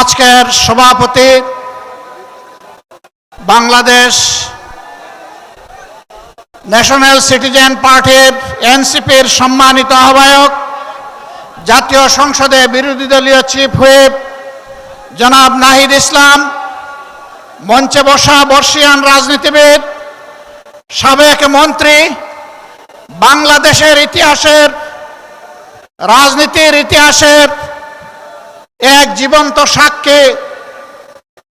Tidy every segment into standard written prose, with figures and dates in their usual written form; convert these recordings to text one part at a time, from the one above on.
আজকের সভাপতি Bangladesh national citizen পার্টির এনসিপির সম্মানিত আহ্বায়ক, জাতীয় সংসদে বিরোধী দলীয় চিফ হুইপ জনাব নাহিদ ইসলাম, মঞ্চে বসা বর্ষীয়ান রাজনীতিবিদ, সাবেক মন্ত্রী, বাংলাদেশের ইতিহাসের রাজনীতির ইতিহাসের এক জীবন্ত সাক্ষী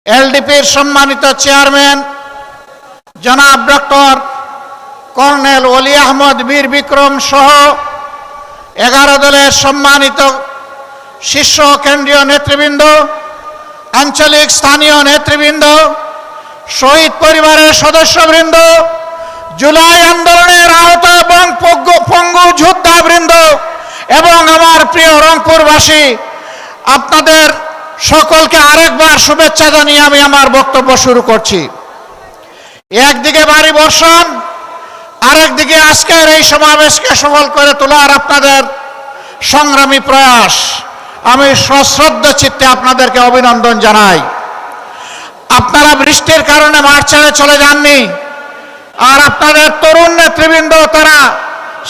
এলডিপির সম্মানিত চেয়ারম্যান জনাব ডক্টর কর্নেল ওলি আহমদ বীর বিক্রম সহ 11 দলের সম্মানিত শীর্ষ কেন্দ্রীয় নেতৃবৃন্দ, আঞ্চলিক স্থানীয় নেতৃবৃন্দ, শহীদ পরিবারের সদস্যবৃন্দ, জুলাই আন্দোলনের আহত এবং পঙ্গু যোদ্ধাবৃন্দ এবং আমার প্রিয় রংপুরবাসী, আপনাদের সকলকে আরেকবার শুভেচ্ছা জানিয়ে আমি আমার বক্তব্য শুরু করছি। একদিকে ভারী বর্ষণ, আরেকদিকে আজকের এই সমাবেশকে সফল করে তোলার আপনাদের সংগ্রামী প্রয়াস, আমি সশ্রদ্ধ চিত্তে আপনাদেরকে অভিনন্দন জানাই। আপনারা বৃষ্টির কারণে মাঠ ছেড়ে চলে যাননি, আর আপনাদের তরুণ নেতৃবৃন্দ তারা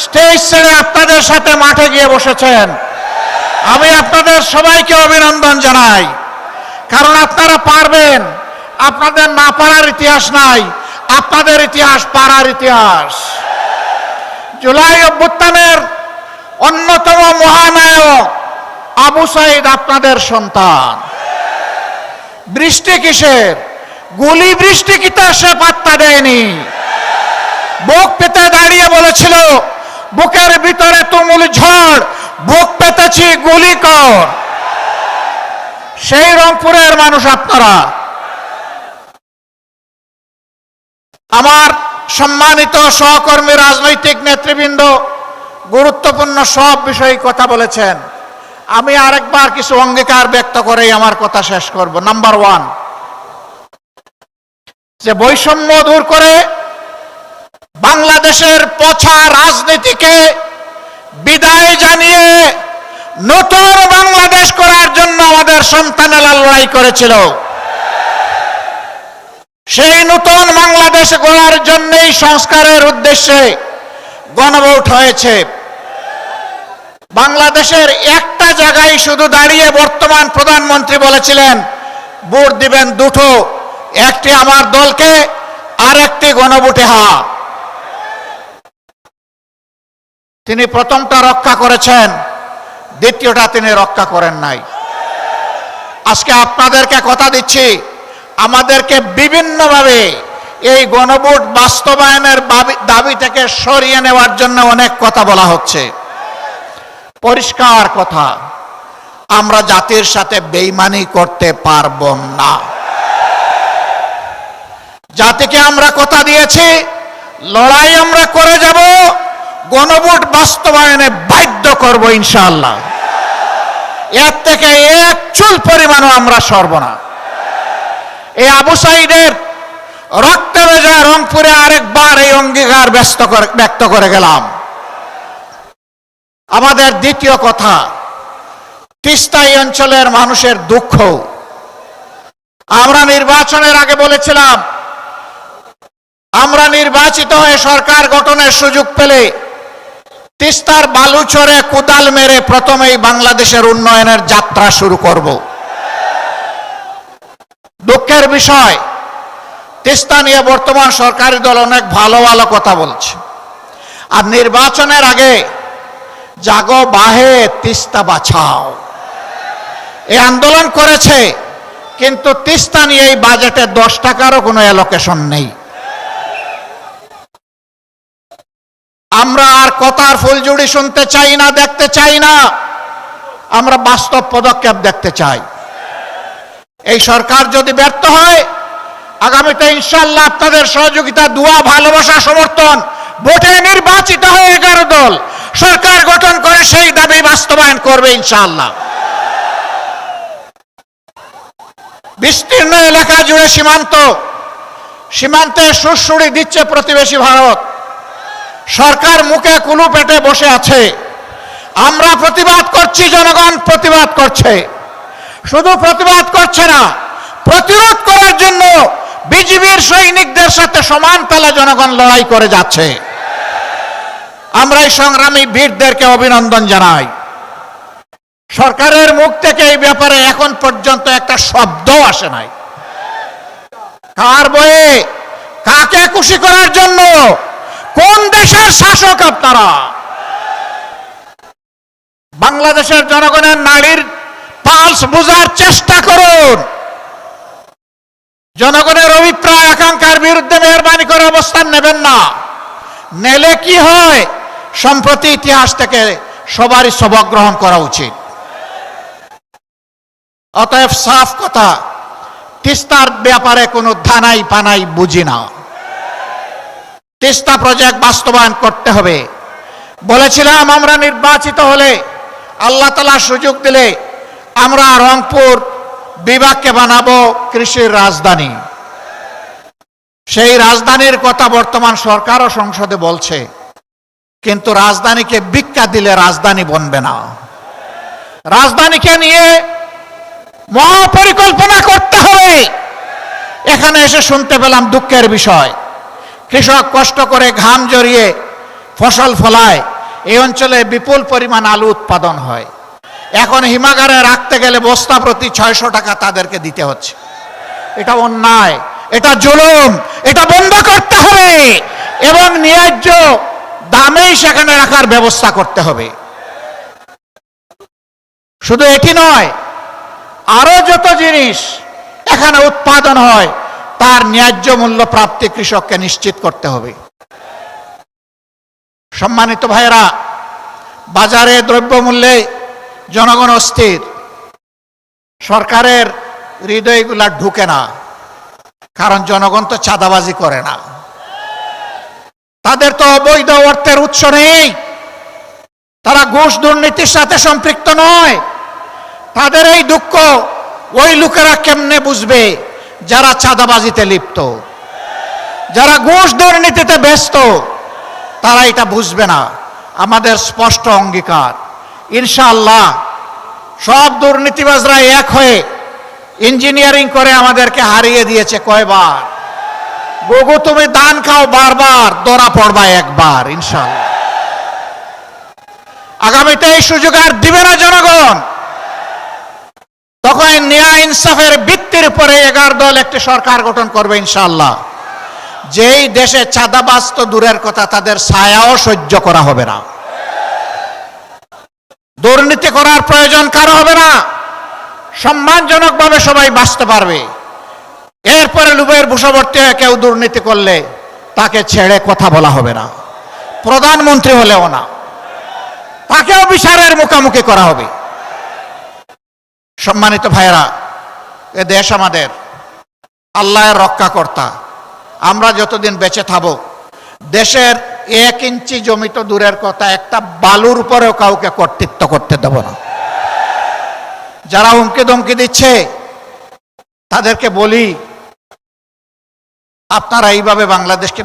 স্টেজ ছেড়ে আপনাদের সাথে মাঠে গিয়ে বসেছেন। আমি আপনাদের সবাইকে অভিনন্দন জানাই, কারণ আপনারা পারবেন। আপনাদের না পারার ইতিহাস নাই, আপনাদের ইতিহাস পারার ইতিহাস। জুলাই অভ্যুত্থানের অন্যতম মহানায়ক আবু সাইদ আপনাদের সন্তান। বৃষ্টি কিসের? গুলি বৃষ্টি কি তা সে পাত্তা দেয়নি। বুক পেতে দাঁড়িয়ে বলেছিল, বুকের ভিতরে তুমুল ঝড়, বুক পেতেছি গুলি কর। সেই রংপুরের মানুষ আপনারা। আমার সম্মানিত সহকর্মী রাজনৈতিক নেতৃবৃন্দ গুরুত্বপূর্ণ সব বিষয়ে কথা বলেছেন। আমি আরেকবার কিছু অঙ্গীকার ব্যক্ত করেই আমার কথা শেষ করব। নাম্বার 1, যে বৈষম্য দূর করে বাংলাদেশের পচা রাজনীতিকে বিদায় জানিয়ে নতুন বাংলাদেশ করার জন্য আমাদের সন্তানেরা লড়াই করেছিল। সেই নতুন বাংলাদেশ গড়ার জন্যই সংস্কারের উদ্দেশ্যে গণভোট হয়েছে। বাংলাদেশের একটা জায়গায় শুধু দাঁড়িয়ে বর্তমান প্রধানমন্ত্রী বলেছিলেন ভোট দিবেন দুটো, একটি আমার দলকে আর একটি গণভোটে হা। তিনি প্রথমটা রক্ষা করেছেন, দ্বিতীয়টা তিনি রক্ষা করেন নাই। আজকে আপনাদেরকে কথা দিচ্ছি, আমাদেরকে বিভিন্নভাবে এই গণভোট বাস্তবায়নের দাবি থেকে সরিয়ে নেওয়ার জন্য অনেক কথা বলা হচ্ছে। পরিষ্কার কথা, আমরা জাতির সাথে বেইমানি করতে পারব না। জাতিকে আমরা কথা দিয়েছি, লড়াই আমরা করে যাব, গণভোট বাস্তবায়নে বাধ্য করব ইনশাআল্লাহ। এর থেকে এক চুল পরিমাণও আমরা সরব না। এই আবু সাইদের রক্তে ভেজা রংপুরে আরেকবার এই অঙ্গীকার ব্যক্ত করে গেলাম। আমাদের দ্বিতীয় কথা, তিস্তা অঞ্চলের মানুষের দুঃখ। আমরা নির্বাচনের আগে বলেছিলাম, আমরা নির্বাচিত হয়ে সরকার গঠনের সুযোগ পেলে তিস্তার বালুচরে কোদাল মেরে প্রথমেই বাংলাদেশের উন্নয়নের যাত্রা শুরু করব। দুঃখের বিষয়, তিস্তা নিয়ে বর্তমান সরকারি দল অনেক ভালো ভালো কথা বলছে, আর নির্বাচনের আগে জাগো বাহে তিস্তা বাঁচাও এই আন্দোলন করেছে, কিন্তু তিস্তা নিয়ে এই বাজেটে 10 টাকারও কোনো অ্যালোকেশন নেই। আমরা আর কথার ফুলঝুড়ি শুনতে চাই না, দেখতে চাই না, আমরা বাস্তব পদক্ষেপ দেখতে চাই। এই সরকার যদি ব্যর্থ হয়, আগামীতে ইনশাআল্লাহ আপনাদের সহযোগিতা, দোয়া, ভালোবাসা, সমর্থন, ভোটে নির্বাচিত হয়ে 11 দল সরকার গঠন করে সেই দাবি বাস্তবায়ন করবে ইনশাআল্লাহ। বিস্তীর্ণ এলাকা জুড়ে সীমান্তে সুড়সুড়ি দিচ্ছে প্রতিবেশী ভারত। সরকার মুখে কুলু পেটে বসে আছে। আমরা প্রতিবাদ করছি, জনগণ প্রতিবাদ করছে। শুধু প্রতিবাদ করছে না, প্রতিরোধ করার জন্য বিজিবির সৈনিকদের সাথে সমান তালে জনগণ লড়াই করে যাচ্ছে। আমরা এই সংগ্রামী বীরদেরকে অভিনন্দন জানাই। সরকারের মুখ থেকে এই ব্যাপারে এখন পর্যন্ত একটা শব্দ আসে নাই। কার বয়ে কাকে খুশি করার জন্য? কোন দেশের শাসক আপনারা? বাংলাদেশের জনগণের নাড়ির পালস বোঝার চেষ্টা করুন। জনগণের অভিপ্রায় আকাঙ্ক্ষার বিরুদ্ধে মেহরবানি করে অবস্থান নেবেন না। নেলে কি হয়? সম্প্রতি ইতিহাস থেকে সবারই সবক গ্রহণ করা উচিত। অতএব সাফ কথা, তিস্তার ব্যাপারে কোনো ধানাই পানাই বুঝি না। তিস্তা প্রজেক্ট বাস্তবায়ন করতে হবে। বলেছিলাম আমরা নির্বাচিত হলে, আল্লাহ তাআলা সুযোগ দিলে আমরা রংপুর বিভাগকে বানাবো কৃষির রাজধানী। সেই রাজধানীর কথা বর্তমান সরকার ও সংসদে বলছে, কিন্তু রাজধানীকে ভিক্ষা দিলে রাজধানী বনবে না। রাজধানীকে নিয়ে মহাপরিকল্পনা করতে হবে। এখানে এসে শুনতে পেলাম দুঃখের বিষয়, কৃষক কষ্ট করে ঘাম জড়িয়ে ফসল ফলায়, এই অঞ্চলে বিপুল পরিমাণ আলু উৎপাদন হয়। এখন হিমাগারে রাখতে গেলে বস্তা প্রতি 600 টাকা তাদেরকে দিতে হচ্ছে। এটা অন্যায়, এটা জুলুম, এটা বন্ধ করতে হবে এবং ন্যায্য দামেই সেখানে রাখার ব্যবস্থা করতে হবে। শুধু এটি নয়, আরো যত জিনিস এখানে উৎপাদন হয় তার ন্যায্য মূল্য প্রাপ্তি কৃষককে নিশ্চিত করতে হবে। সম্মানিত ভাইয়েরা, বাজারে দ্রব্যমূল্যে জনগণ অস্থির। সরকারের হৃদয়গুলা ঢুকে না, কারণ জনগণ তো চাঁদাবাজি করে না, তাদের তো অবৈধ অর্থের উৎস নেই, তারা ঘুষ দুর্নীতির সাথে সম্পৃক্ত নয়। তাদের এই দুঃখ ওই লোকেরা কেমনে বুঝবে যারা চাঁদাবাজিতে লিপ্ত, যারা ঘুষ দুর্নীতিতে ব্যস্ত? তারা এটা বুঝবে না। আমাদের স্পষ্ট অঙ্গীকার, ইনশাআল্লাহ সব দুর্নীতিবাজরা এক হয়ে ইঞ্জিনিয়ারিং করে আমাদেরকে হারিয়ে দিয়েছে কয়বার। গগু তুমি দান খাও বারবার, ধরা পড়বা একবার ইনশাআল্লাহ। আগামীতে এই সুযোগ আর দিবে না জনগণ। তখন ন্যায় ইনসাফের ভিত্তির উপরে 11 দল একটি সরকার গঠন করবে ইনশাআল্লাহ। যেই দেশে চাঁদাবাজ তো দূরের কথা, তাদের ছায়াও সহ্য করা হবে না। দুর্নীতি করার প্রয়োজন কারো হবে না। সম্মানজনকভাবে সবাই বাঁচতে পারবে। এরপরে লোভের বশবর্তী হয়ে কেউ দুর্নীতি করলে তাকে ছেড়ে কথা বলা হবে না। প্রধানমন্ত্রী হলেও না, তাকেও বিচারের মুখোমুখি করা হবে। সম্মানিত ভাইয়েরা, এ দেশ আমাদের, আল্লাহর রক্ষাকর্তা। আমরা যতদিন বেঁচে থাকব, দেশের 1 ইঞ্চি জমি তো দূরের কথা, একটা বালুর উপরেও কাউকে কর্তৃত্ব করতে দেব না। যারা হুমকি ধমকি দিচ্ছে তাদেরকে বলি, আপনারা এইভাবে বাংলাদেশকে